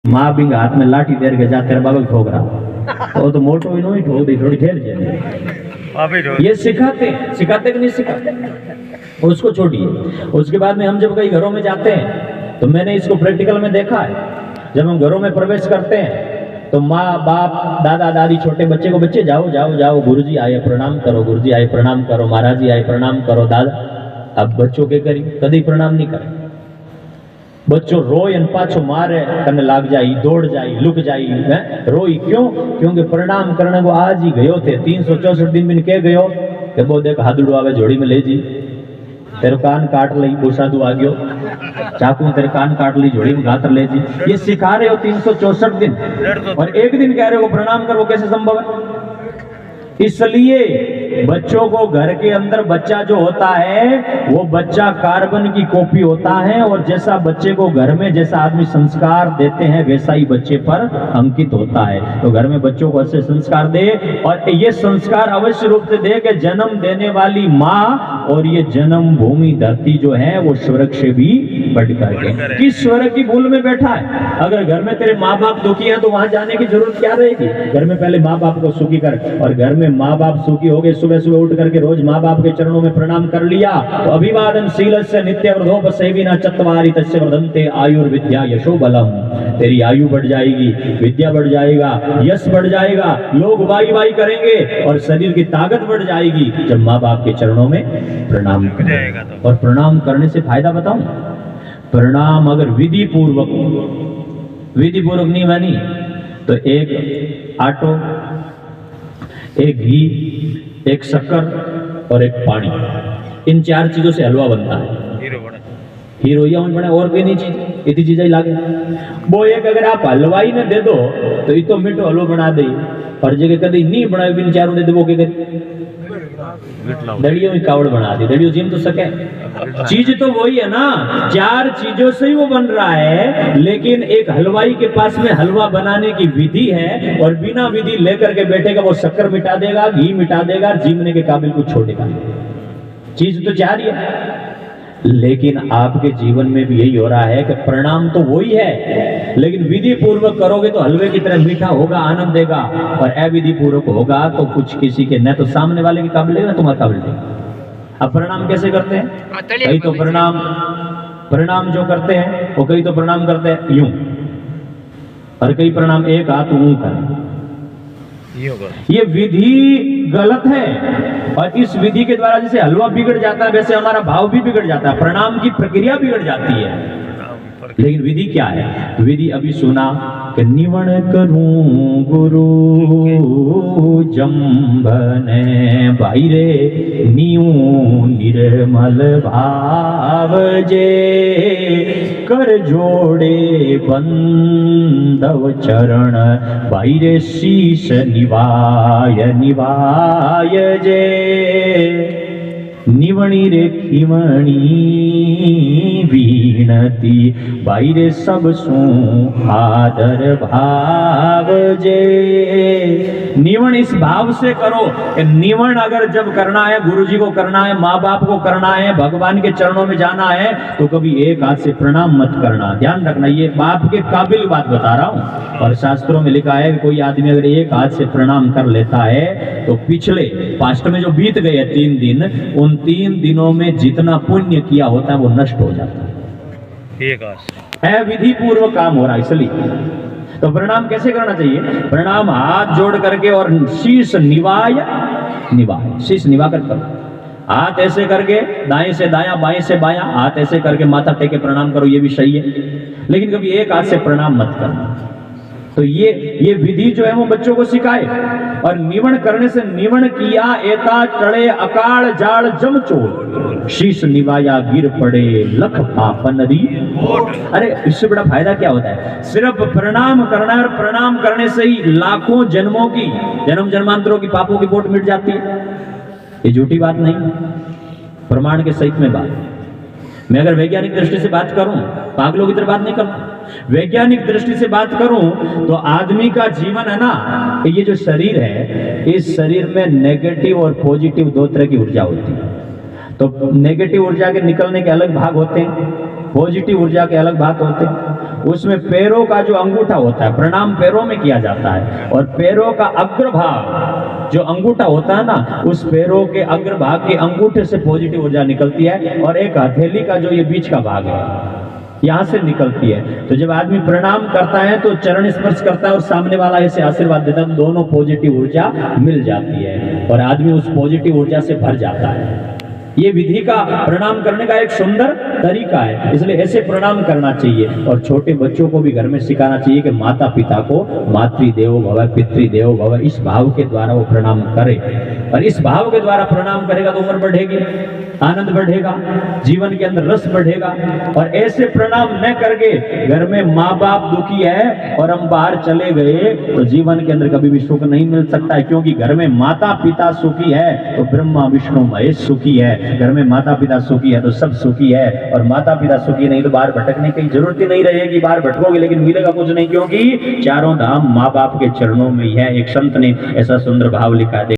माँ बिंग हाथ में लाठी देर के जा तेरे बाबा ठोक रहा तो मोटो ही नहीं ठोक दी थोड़ी ठहर जाए। ये सिखाते कि नहीं सिखाते, उसको छोड़िए। उसके बाद में हम जब कई घरों में जाते हैं तो मैंने इसको प्रैक्टिकल में देखा है। जब हम घरों में प्रवेश करते हैं तो माँ बाप दादा दादी छोटे बच्चे को, बच्चे जाओ जाओ जाओ, गुरुजी आए प्रणाम करो, गुरुजी आए प्रणाम करो, महाराज जी आए प्रणाम करो, दादा। अब बच्चों के करी कभी प्रणाम नहीं करे, बच्चों रोय अन पाछो मारे कने लाग जाई, दौड़ जाई, लुक जाई, है रोई क्यों? क्योंकि प्रणाम करने को आज ही गयो थे 364 दिन बिन के गयो कि वो देख हाथड़ू आवे झोड़ी में ले जी, तेरे कान काट ली, बोसादू आ गयो चाकू तेरे कान काट ली, झोड़ी में गातर ले जी। ये सिखा रहे हो 364 दिन और एक दिन कह रहे हो प्रणाम करो, कैसे संभव है? इसलिए बच्चों को घर के अंदर बच्चा जो होता है वो बच्चा कार्बन की कॉपी होता है, और जैसा बच्चे को घर में जैसा आदमी संस्कार देते हैं वैसा ही बच्चे पर अंकित होता है। तो घर में बच्चों को ऐसे संस्कार दे, और ये संस्कार अवश्य रूप से दे कि जन्म देने वाली माँ और ये जन्म भूमि धरती जो है वो स्वर्ग से भी बढ़ करके, किस स्वर्ग की भूल में बैठा है? अगर घर में तेरे माँ बाप दुखी है तो वहां जाने की जरूरत क्या रहेगी? घर में पहले माँ बाप को सुखी कर, और घर में माँ बाप सुखी हो गए, सुबह सुबह उठ करके रोज माँ बाप के चरणों में प्रणाम कर लिया तो अभिवादन शीलस्य नित्य वृद्धोपसेविना चत्वारि तस्य वर्धन्ते आयुर्विद्या यशो बलम। तेरी आयु बढ़ जाएगी, विद्या बढ़ जाएगा, यश बढ़ जाएगा, लोग वाई वाई करेंगे और शरीर की ताकत बढ़ जाएगी जब माँ बाप के चरणों में प्रणाम करेगा। और प्रणाम करने से फायदा बताऊं, प्रणाम अगर विधि पूर्वक नहीं मानी तो एक आटो, एक घी, एक शक्कर और एक पानी, इन 4 चीजों से हलवा बनता है। हीरो या बने और कोई नहीं चीज, इतनी चीजें लागे वो एक अगर आप हलवाई ने दे दो तो ये तो मीठो हलवा बना दे, और जगह कभी नहीं बनाए बिन चारों दे दे वो के दड़ियों में कावड़ बना दी, दड़ियों जिम तो सके, चीज तो वही है ना, 4 चीजों से ही वो बन रहा है। लेकिन एक हलवाई के पास में हलवा बनाने की विधि है, और बिना विधि लेकर के बैठेगा वो शक्कर मिटा देगा, घी मिटा देगा, जीमने के काबिल कुछ छोड़ेगा। चीज तो 4 ही है। लेकिन आपके जीवन में भी यही हो रहा है कि प्रणाम तो वही है, लेकिन विधि पूर्वक करोगे तो हलवे की तरह मीठा होगा, आनंद देगा, और अविधि पूर्वक होगा तो कुछ किसी के न तो सामने वाले के काबिल देगा, तुम्हारे काबिल देगा। अब प्रणाम कैसे करते हैं? कई तो प्रणाम जो करते हैं वो कई तो प्रणाम करते हैं यूं, और कई प्रणाम एक हाथ ऊं करें। ये विधि गलत है, और इस विधि के द्वारा जैसे हलवा बिगड़ जाता है वैसे हमारा भाव भी बिगड़ जाता है, प्रणाम की प्रक्रिया बिगड़ जाती है। लेकिन विधि क्या है? विधि अभी सुना कि निवण करूं गुरु जम्बने बाहिरे नीऊ निर्मल भाव जे कर जोड़े बंदव चरण बाहिरे शीश निवाय निवाय जे निवणी रे खिवणी वीणती बाहिरे सब सू आदर भाव जे। निवण इस भाव से करो कि निवण अगर जब करना है, गुरुजी को करना है, माँ बाप को करना है, भगवान के चरणों में जाना है तो कभी एक हाथ से प्रणाम मत करना, ध्यान रखना। ये बाप के काबिल बात बता रहा हूँ, और शास्त्रों में लिखा है कि कोई आदमी अगर एक हाथ से प्रणाम कर लेता है तो पिछले पास्ट में जो बीत गए 3 दिन, उन 3 दिनों में जितना पुण्य किया होता है वो नष्ट हो जाता है। अविधि पूर्वक काम हो रहा है। इसलिए तो प्रणाम कैसे करना चाहिए? प्रणाम हाथ जोड़ करके और शीश निवाय निवाय, शीश निवा कर करो, हाथ ऐसे करके दाएं से दायां, बाएं से बायां, हाथ ऐसे करके माथा टेके प्रणाम करो, ये भी सही है। लेकिन कभी एक हाथ से प्रणाम मत करना। तो ये विधि जो है वो बच्चों को सिखाए। और निवण करने से निवण किया एता टड़े अकाल जाल जम चोर शीश निवाया गिर पड़े लख पापनरी। अरे इससे बड़ा फायदा क्या होता है? सिर्फ प्रणाम करना है, और प्रणाम करने से ही लाखों जन्मों की, जन्म जन्मांतरों की पापों की बोट मिट जाती है। ये झूठी बात नहीं, प्रमाण के सहित में बात। मैं अगर वैज्ञानिक दृष्टि से बात करूं, पागलों की तरह बात नहीं करता, वैज्ञानिक दृष्टि से बात करूं तो आदमी का जीवन है ना, ये जो शरीर है, इस शरीर में नेगेटिव और पॉजिटिव 2 तरह की ऊर्जा होती है। तो नेगेटिव ऊर्जा के निकलने के अलग भाग होते हैं, पॉजिटिव ऊर्जा के अलग भाग होते हैं। उसमें पैरों का जो अंगूठा होता है, प्रणाम पैरों में किया जाता है, और पैरों का अग्रभाग जो अंगूठा होता है ना, उस पैरों के अग्रभाग के अंगूठे से पॉजिटिव ऊर्जा निकलती है, और एक हथेली का जो ये बीच का भाग है यहां से निकलती है। तो जब आदमी प्रणाम करता है तो चरण स्पर्श करता है और सामने वाला ऐसे आशीर्वाद देता है, तो दोनों पॉजिटिव ऊर्जा मिल जाती है और आदमी उस पॉजिटिव ऊर्जा से भर जाता है। ये विधि का प्रणाम करने का एक सुंदर तरीका है, इसलिए ऐसे प्रणाम करना चाहिए। और छोटे बच्चों को भी घर में सिखाना चाहिए कि माता पिता को मातृदेवो भव पितृदेवो भव, इस भाव के द्वारा वो प्रणाम करे, और इस भाव के द्वारा प्रणाम करेगा तो उम्र बढ़ेगी, आनंद बढ़ेगा, जीवन के अंदर रस बढ़ेगा। और ऐसे प्रणाम न करके घर में माँ बाप दुखी है और हम बाहर चले गए तो जीवन के अंदर कभी भी सुख नहीं मिल सकता है, क्योंकि घर में माता पिता सुखी है तो ब्रह्मा विष्णु महेश सुखी है। घर में माता पिता सुखी है तो सब सुखी है, और माता पिता सुखी नहीं तो बाहर भटकने की जरूरत ही नहीं रहेगी। बाहर भटकोगे लेकिन मिलेगा कुछ नहीं, क्योंकि चारों धाम माँ बाप के चरणों में ही है। एक संत ने ऐसा सुंदर भाव लिखा है।